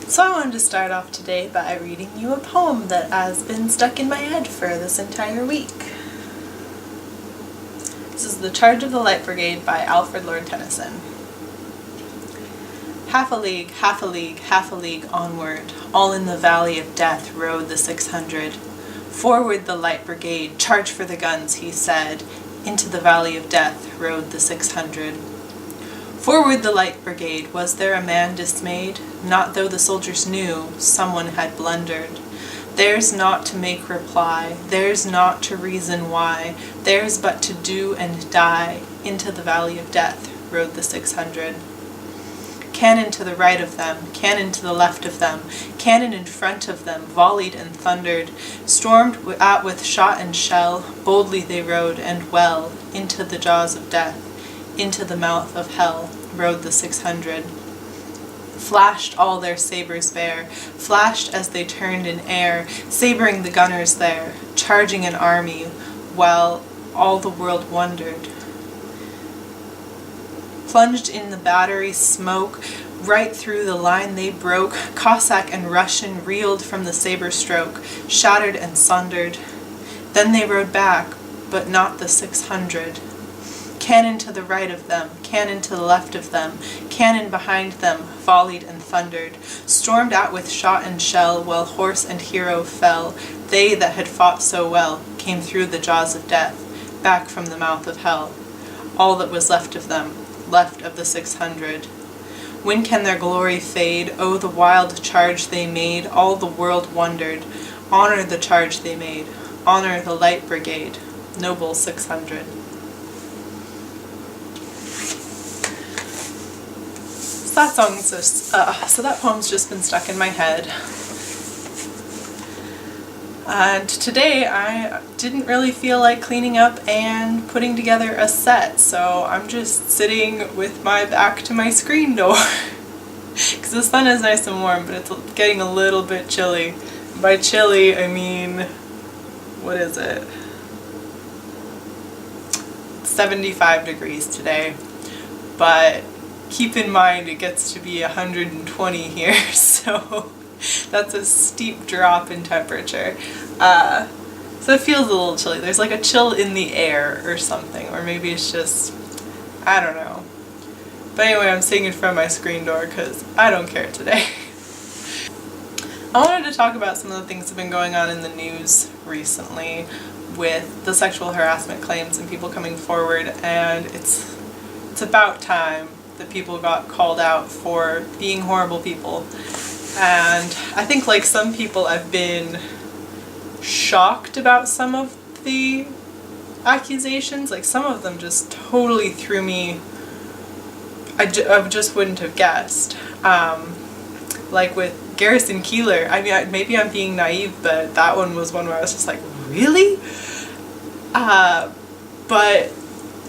So I wanted to start off today by reading you a poem that has been stuck in my head for this entire week. This is The Charge of the Light Brigade by Alfred Lord Tennyson. Half a league, half a league, half a league onward, all in the valley of death rode the 600. Forward the light brigade, charge for the guns, he said. Into the valley of death rode the 600. Forward the light brigade, was there a man dismayed? Not though the soldiers knew someone had blundered. Theirs not to make reply, theirs not to reason why, theirs but to do and die. Into the valley of death rode the 600. Cannon to the right of them, cannon to the left of them, cannon in front of them, volleyed and thundered, stormed at with shot and shell, boldly they rode and well, into the jaws of death, into the mouth of hell, rode the 600. Flashed all their sabres bare, flashed as they turned in air, sabering the gunners there, charging an army, while all the world wondered. Plunged in the battery smoke, right through the line they broke, Cossack and Russian reeled from the sabre stroke, shattered and sundered. Then they rode back, but not the 600. Cannon to the right of them, cannon to the left of them, cannon behind them, volleyed and thundered, stormed out with shot and shell, while horse and hero fell. They that had fought so well came through the jaws of death, back from the mouth of hell. All that was left of them, left of the 600. When can their glory fade? Oh, the wild charge they made, all the world wondered. Honor the charge they made, honor the light brigade, noble 600. So that poem's just been stuck in my head. And today I didn't really feel like cleaning up and putting together a set, so I'm just sitting with my back to my screen door. Because the sun is nice and warm, but it's getting a little bit chilly. By chilly, I mean, what is it? 75 degrees today. But keep in mind it gets to be 120 here, so that's a steep drop in temperature. So it feels a little chilly. There's like a chill in the air or something, or maybe it's just, I don't know. But anyway, I'm sitting in front of my screen door because I don't care today. I wanted to talk about some of the things that have been going on in the news recently with the sexual harassment claims and people coming forward, and it's about time that people got called out for being horrible people. And I think, like some people, I've been shocked about some of the accusations. Like some of them just totally threw me. I just wouldn't have guessed. Like with Garrison Keillor, I mean, maybe I'm being naive, but that one was one where I was just like, really? But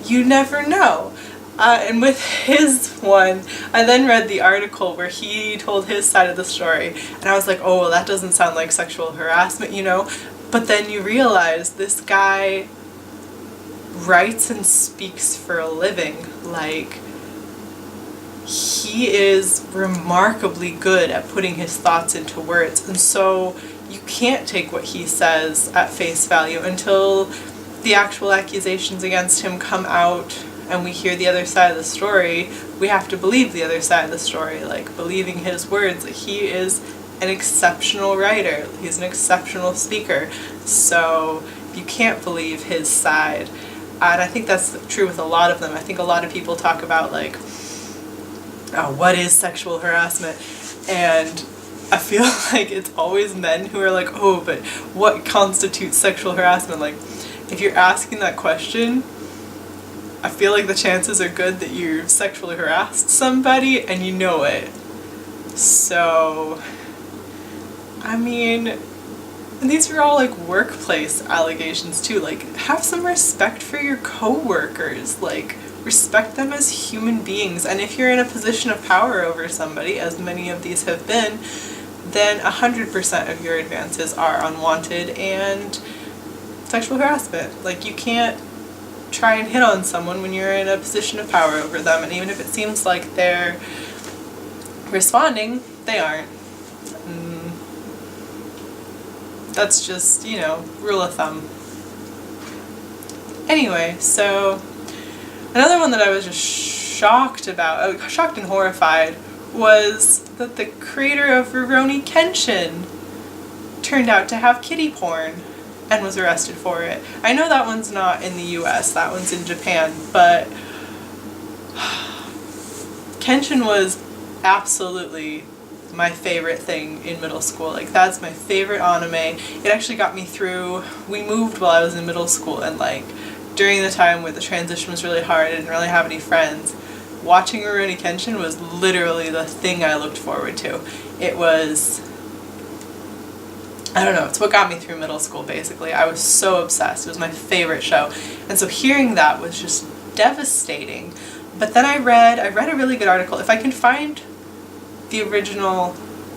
you never know. And with his one, I then read the article where he told his side of the story, and I was like, oh, well, that doesn't sound like sexual harassment, you know? But then you realize this guy writes and speaks for a living. Like, he is remarkably good at putting his thoughts into words, and so you can't take what he says at face value until the actual accusations against him come out and we hear the other side of the story. We have to believe the other side of the story, like believing his words. Like, he is an exceptional writer, he's an exceptional speaker, so you can't believe his side. And I think that's true with a lot of them. I think a lot of people talk about, like, oh, what is sexual harassment? And I feel like it's always men who are like, oh, but what constitutes sexual harassment? Like, if you're asking that question, I feel like the chances are good that you sexually harassed somebody and you know it. So, I mean, and these are all like workplace allegations too. Like, have some respect for your coworkers. Like, respect them as human beings. And if you're in a position of power over somebody, as many of these have been, then 100% of your advances are unwanted and sexual harassment. Like, you can't try and hit on someone when you're in a position of power over them, and even if it seems like they're responding, they aren't. That's just, you know, rule of thumb. Anyway, so another one that I was just shocked about, shocked and horrified, was that the creator of Rurouni Kenshin turned out to have kiddie porn and was arrested for it. I know that one's not in the US, that one's in Japan, but Kenshin was absolutely my favorite thing in middle school. Like, that's my favorite anime. It actually got me through, we moved while I was in middle school, and like during the time where the transition was really hard, I didn't really have any friends. Watching Rurouni Kenshin was literally the thing I looked forward to. It was, I don't know, it's what got me through middle school basically. I was so obsessed. It was my favorite show. And so hearing that was just devastating. But then I read a really good article. If I can find the original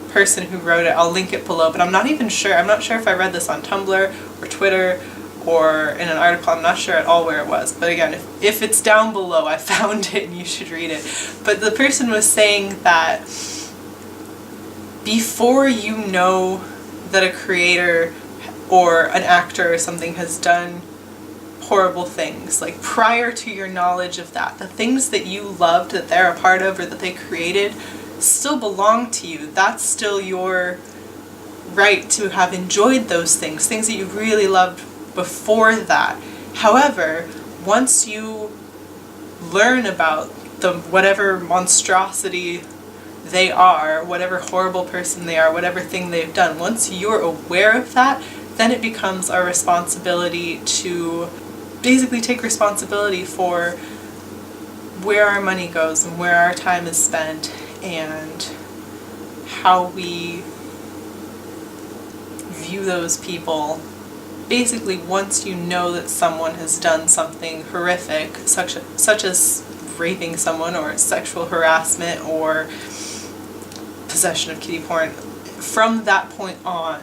person who wrote it, I'll link it below, but I'm not even sure. I'm not sure if I read this on Tumblr or Twitter or in an article. I'm not sure at all where it was. But again, if it's down below, I found it and you should read it. But the person was saying that before you know that a creator or an actor or something has done horrible things, like prior to your knowledge of that, the things that you loved that they're a part of or that they created still belong to you. That's still your right to have enjoyed those things that you really loved before that. However, once you learn about the whatever monstrosity they are, whatever horrible person they are, whatever thing they've done, once you're aware of that, then it becomes our responsibility to basically take responsibility for where our money goes and where our time is spent and how we view those people. Basically, once you know that someone has done something horrific, such as raping someone or sexual harassment or possession of kiddie porn, from that point on,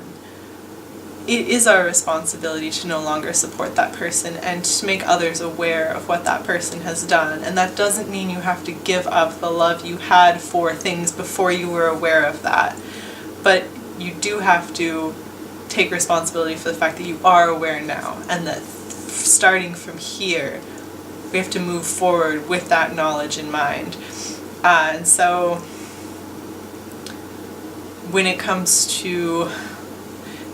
it is our responsibility to no longer support that person and to make others aware of what that person has done. And that doesn't mean you have to give up the love you had for things before you were aware of that. But you do have to take responsibility for the fact that you are aware now, and that starting from here, we have to move forward with that knowledge in mind. And so when it comes to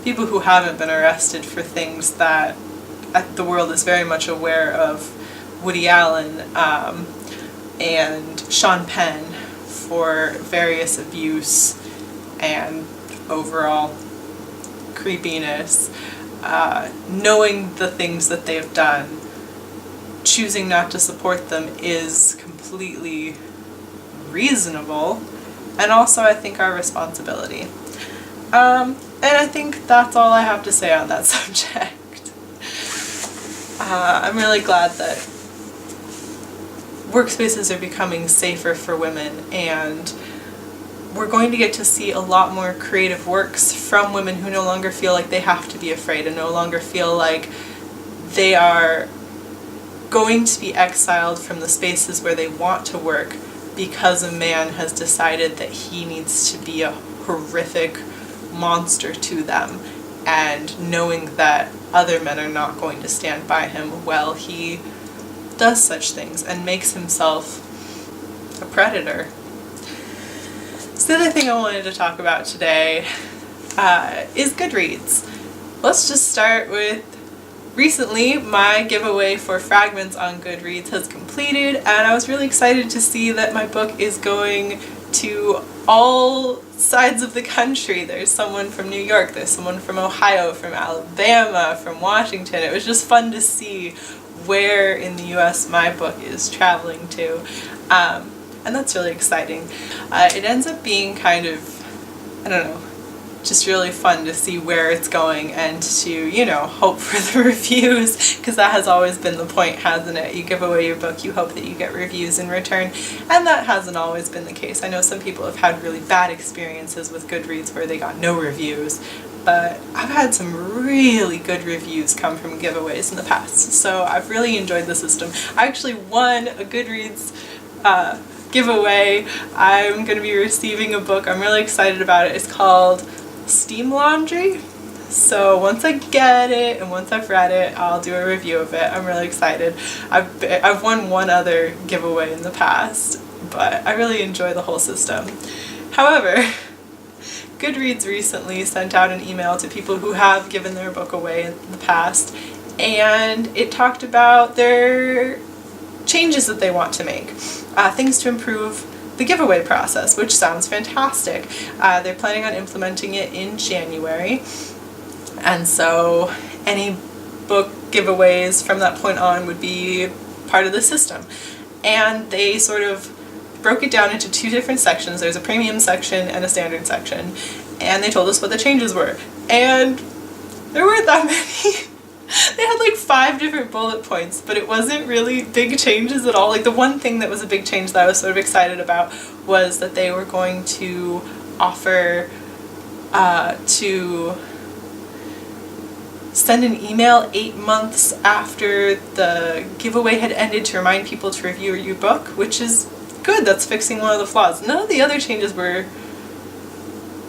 people who haven't been arrested for things that the world is very much aware of, Woody Allen and Sean Penn for various abuse and overall creepiness, knowing the things that they've done, choosing not to support them is completely reasonable, and also I think our responsibility. And I think that's all I have to say on that subject. I'm really glad that workspaces are becoming safer for women, and we're going to get to see a lot more creative works from women who no longer feel like they have to be afraid and no longer feel like they are going to be exiled from the spaces where they want to work because a man has decided that he needs to be a horrific monster to them, and knowing that other men are not going to stand by him while he does such things and makes himself a predator. So the other thing I wanted to talk about today is Goodreads. Let's just start with, recently my giveaway for Fragments on Goodreads has completed, and I was really excited to see that my book is going to all sides of the country. There's someone from New York, there's someone from Ohio, from Alabama, from Washington. It was just fun to see where in the US my book is traveling to. And that's really exciting. It ends up being kind of, I don't know, just really fun to see where it's going and to, you know, hope for the reviews, because that has always been the point, hasn't it? You give away your book, you hope that you get reviews in return, and that hasn't always been the case. I know some people have had really bad experiences with Goodreads where they got no reviews, but I've had some really good reviews come from giveaways in the past, so I've really enjoyed the system. I actually won a Goodreads giveaway. I'm going to be receiving a book. I'm really excited about it. It's called Steam Laundry. So once I get it and once I've read it, I'll do a review of it. I'm really excited. I've won one other giveaway in the past, but I really enjoy the whole system. However, Goodreads recently sent out an email to people who have given their book away in the past, and it talked about their changes that they want to make, things to improve the giveaway process, which sounds fantastic. They're planning on implementing it in January, and so any book giveaways from that point on would be part of the system. And they sort of broke it down into two different sections. There's a premium section and a standard section, and they told us what the changes were, and there weren't that many. They had like 5 different bullet points, but it wasn't really big changes at all. Like the one thing that was a big change that I was sort of excited about was that they were going to offer to send an email 8 months after the giveaway had ended to remind people to review your book, which is good. That's fixing one of the flaws. None of the other changes were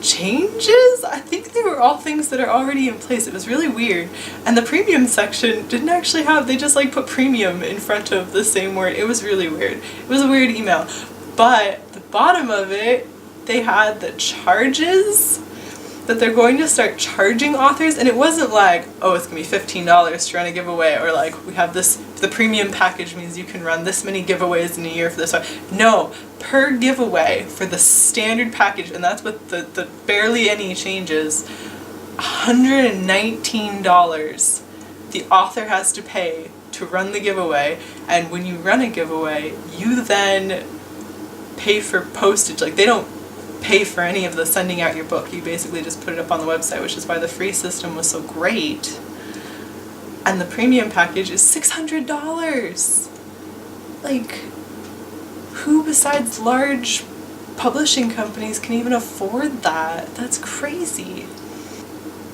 changes. I think they were all things that are already in place. It was really weird. And the premium section didn't actually have, they just like put premium in front of the same word. It was really weird. It was a weird email. But the bottom of it, they had the charges that they're going to start charging authors, and it wasn't like, oh, it's gonna be $15 to run a giveaway, or like we have this, the premium package means you can run this many giveaways in a year for this. No, per giveaway for the standard package, and that's with the barely any changes, $119 the author has to pay to run the giveaway. And when you run a giveaway, you then pay for postage. Like they don't pay for any of the sending out your book. You basically just put it up on the website, which is why the free system was so great. And the premium package is $600. Like, who besides large publishing companies can even afford that? That's crazy.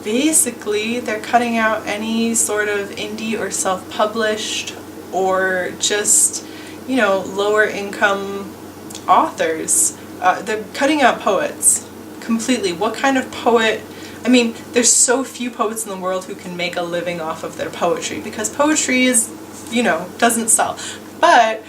Basically, they're cutting out any sort of indie or self-published or just, you know, lower income authors. They're cutting out poets completely. What kind of poet? I mean, there's so few poets in the world who can make a living off of their poetry, because poetry is, you know, doesn't sell. But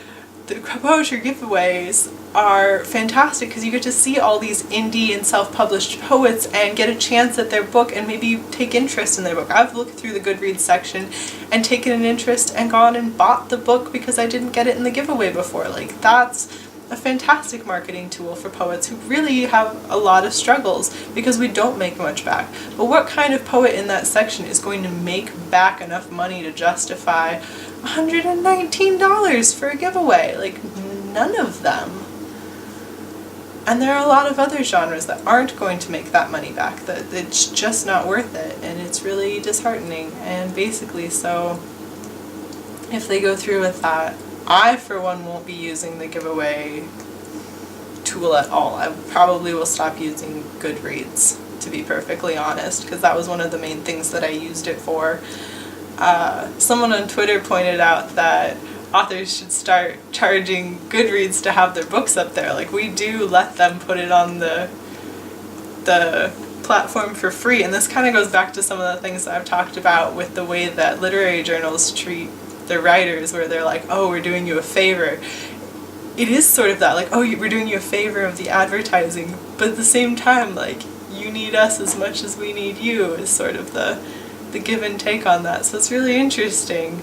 the poetry giveaways are fantastic because you get to see all these indie and self-published poets and get a chance at their book and maybe take interest in their book. I've looked through the Goodreads section and taken an interest and gone and bought the book because I didn't get it in the giveaway before. Like, that's a fantastic marketing tool for poets who really have a lot of struggles because we don't make much back. But what kind of poet in that section is going to make back enough money to justify $119 for a giveaway? Like, none of them. And there are a lot of other genres that aren't going to make that money back, that it's just not worth it, and it's really disheartening. And basically, so if they go through with that, I, for one, won't be using the giveaway tool at all. I probably will stop using Goodreads, to be perfectly honest, because that was one of the main things that I used it for. Someone on Twitter pointed out that authors should start charging Goodreads to have their books up there. Like, we do let them put it on the platform for free, and this kind of goes back to some of the things that I've talked about with the way that literary journals treat their writers, where they're like, oh, we're doing you a favor. It is sort of that, like, oh, we're doing you a favor of the advertising, but at the same time, like, you need us as much as we need you, is sort of the give and take on that. So it's really interesting.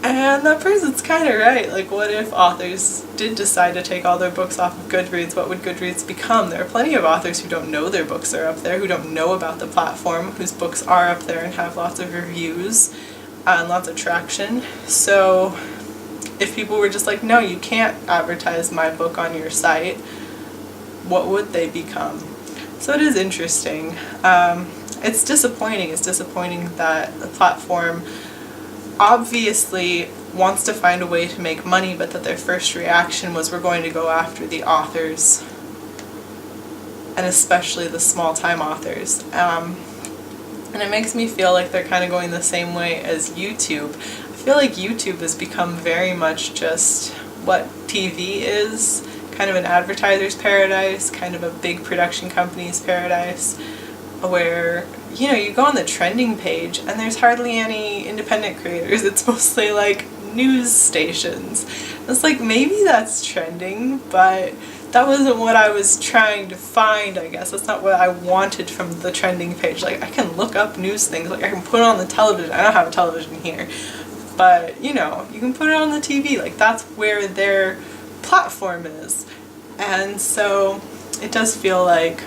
And that person's kind of right. Like, what if authors did decide to take all their books off of Goodreads? What would Goodreads become? There are plenty of authors who don't know their books are up there, who don't know about the platform, whose books are up there and have lots of reviews and lots of traction. So if people were just like, no, you can't advertise my book on your site, what would they become? So it is interesting. It's disappointing. It's disappointing that the platform obviously wants to find a way to make money, but that their first reaction was, we're going to go after the authors, and especially the small-time authors. And it makes me feel like they're kind of going the same way as YouTube. I feel like YouTube has become very much just what TV is, kind of an advertiser's paradise, kind of a big production company's paradise. where, you know, you go on the trending page and there's hardly any independent creators. It's mostly like news stations. It's like, maybe that's trending, but that wasn't what I was trying to find, I guess. That's not what I wanted from the trending page. Like, I can look up news things, like I can put it on the television. I don't have a television here, but you know, you can put it on the TV. Like, that's where their platform is. And so it does feel like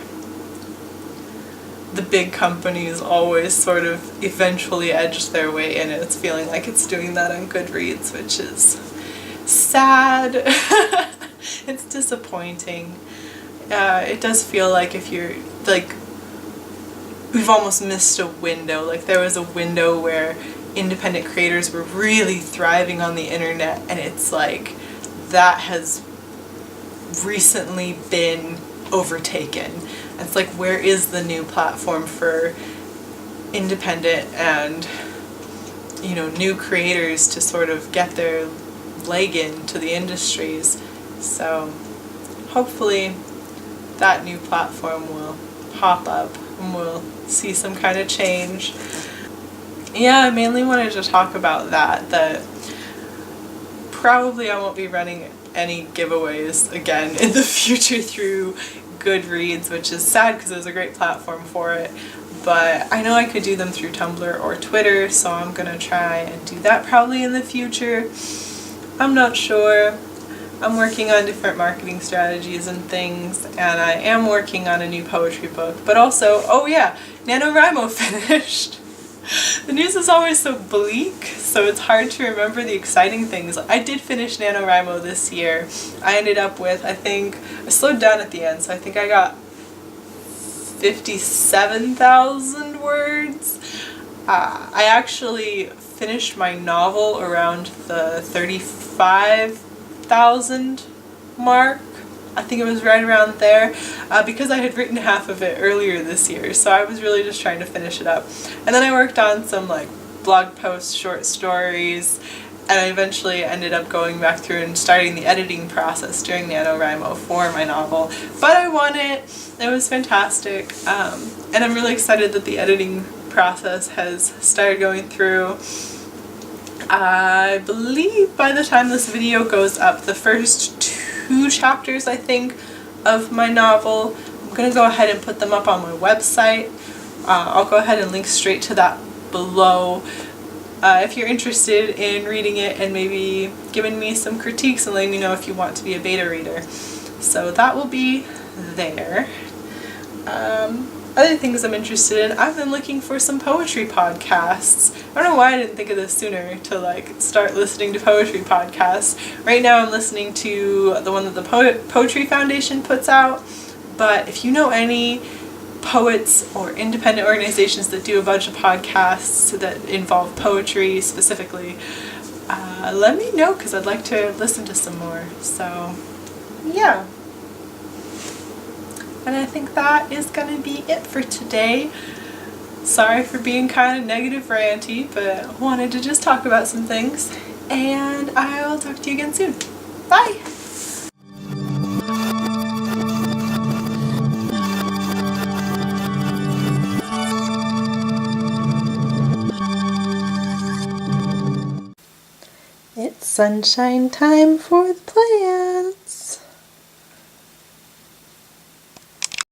the big companies always sort of eventually edge their way in. It's feeling like it's doing that on Goodreads, which is sad. It's disappointing. It does feel like if you're like, we've almost missed a window. Like, there was a window where independent creators were really thriving on the internet, and it's like that has recently been overtaken. It's like, where is the new platform for independent and, you know, new creators to sort of get their leg into the industries? So hopefully that new platform will pop up and we'll see some kind of change. Yeah, I mainly wanted to talk about that probably I won't be running any giveaways again in the future through Goodreads, which is sad because it was a great platform for it. But I know I could do them through Tumblr or Twitter, so I'm gonna try and do that probably in the future. I'm not sure. I'm working on different marketing strategies and things, and I am working on a new poetry book. But also, oh yeah, NaNoWriMo finished. The news is always so bleak, so it's hard to remember the exciting things. I did finish NaNoWriMo this year. I ended up with, I slowed down at the end, so I think I got 57,000 words. I actually finished my novel around the 35,000 mark. I think it was right around there, because I had written half of it earlier this year, so I was really just trying to finish it up. And then I worked on some like blog posts, short stories, and I eventually ended up going back through and starting the editing process during NaNoWriMo for my novel. But I won it. It was fantastic, and I'm really excited that the editing process has started going through. I believe by the time this video goes up, the first 2 chapters, I think, of my novel, I'm going to go ahead and put them up on my website. I'll go ahead and link straight to that below. If you're interested in reading it and maybe giving me some critiques and letting me know if you want to be a beta reader. So that will be there. Other things I'm interested in, I've been looking for some poetry podcasts. I don't know why I didn't think of this sooner, to like start listening to poetry podcasts. Right now I'm listening to the one that the Poetry Foundation puts out, but if you know any poets or independent organizations that do a bunch of podcasts that involve poetry specifically, let me know, because I'd like to listen to some more. So yeah. And I think that is going to be it for today. Sorry for being kind of negative ranty, but I wanted to just talk about some things. And I will talk to you again soon. Bye! It's sunshine time for the plan.